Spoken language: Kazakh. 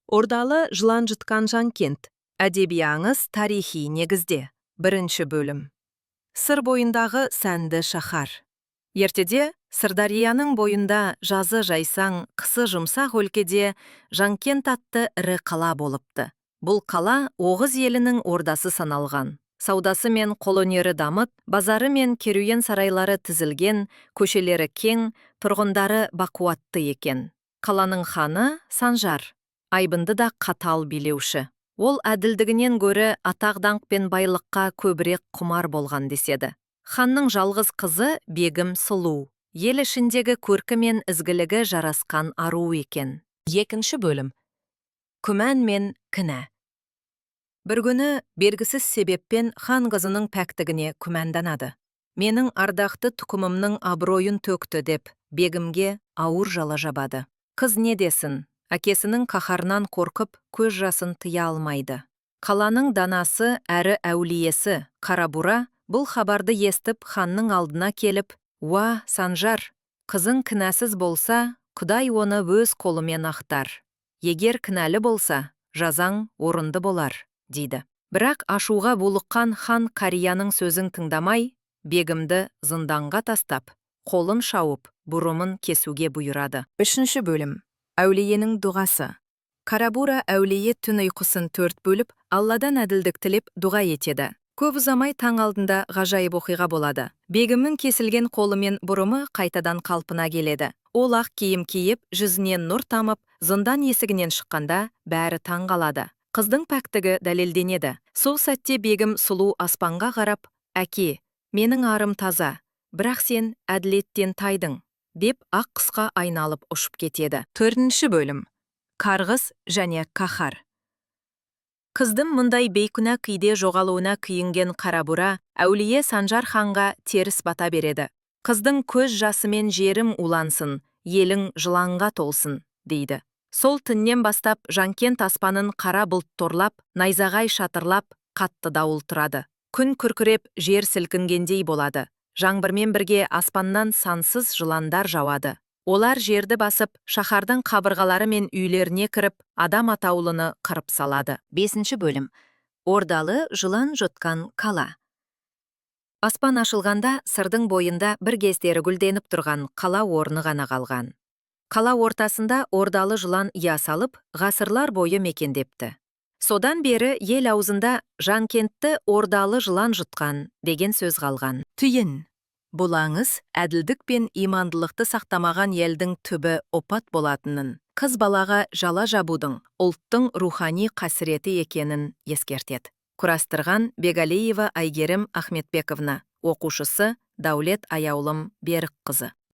Ордалы жылан жұтқан Жанкент. Әдеби аңыз тарихи негізде. Бірінші бөлім. Сыр бойындағы сәнді шаһар. Ертеде Сырдарияның бойында жазы жайсаң, қысы жұмсақ өлкеде Жанкент атты ірі қала болыпты. Бұл қала Оғыз елінің ордасы саналған. Саудасы мен қолөнері дамып, базары мен керуен сарайлары тізілген, көшелері кең, тұрғындары бақуатты екен. Қаланың ханы Санжар. Айбынды да қатал билеуші. Ол әділдігінен гөрі атақ-даңқ пен байлыққа көбірек құмар болған деседі. Ханның жалғыз қызы Бегім сұлу. Ел ішіндегі көркі мен ізгілігі жарасқан ару екен. Екінші бөлім. Күмән мен кінә. Бір күні белгісіз себеппен хан қызының пәктігіне күмәнданады. Менің ардақты тұқымымның абыройын төкті деп, Бегімге ауыр жала жабады. Қыз не десін? Әкесінің қаһарынан қорқып, көз жасын тыя алмайды. Қаланың данасы әрі әулиесі Қарабура бұл хабарды естіп ханның алдына келіп, «Уа, Санжар, қызың кінәсіз болса, Құдай оны өз қолымен ақтар. Егер кінәлі болса, жазаң орынды болар», дейді. Бірақ ашуға булыққан хан қарияның сөзін тыңдамай, Бегімді зынданға тастап, қолын шауып, бұрымын кесуге бұйырады. Үшінші бөлім. Әулиенің дұғасы. Қарабура әулие түн ұйқысын 4 бөліп, Алладан әділдік тілеп дұға етеді. Көп ұзамай таң алдында ғажайып оқиға болады. Бегімнің кесілген қолы мен бұрымы қайтадан қалпына келеді. Ол ақ киім киіп, жүзінен нұр тамып, зындан есігінен шыққанда бәрі таң қалады. Қыздың пәктігі дәлелденеді. Сол сәтте Бегім сұлу аспанға қарап, «Әке, менің арым таза, бірақ сен әділеттен тайдың», деп ақ құсқа айналып ұшып кетеді. Төртінші бөлім. Қарғыс және қаһар. Қыздың мұндай бейкүнә күйде жоғалуына күйінген Қарабура әулие Санжар ханға теріс бата береді. «Қыздың көз жасымен жерім улансын, елің жыланға толсын», дейді. Сол түннен бастап Жанкент аспанын қара бұлт торлап, найзағай шатырлап, қатты дауыл тұрады. Күн күркіреп, жер сілкінгендей болады. Жаңбырмен бірге аспаннан сансыз жыландар жауады. Олар жерді басып, шаһардың қабырғалары мен үйлеріне кіріп, адам атаулыны қырып салады. Бесінші бөлім. Ордалы жылан жұтқан қала. Аспан ашылғанда сырдың бойында бір кездері гүлденіп тұрған қала орны ғана қалған. Қала ортасында ордалы жылан ұя салып, ғасырлар бойы мекендепті. Содан бері ел аузында Жанкентті ордалы жылан жұтқан деген сөз қалған. Түйін. Бұл аңыз әділдік пен имандылықты сақтамаған елдің түбі опат болатынын, қыз балаға жала жабудың ұлттың рухани қасіреті екенін ескертеді. Құрастырған Бегалиева Айгерім Ахметбековна, оқушысы Даулет Аяулым Берікқызы.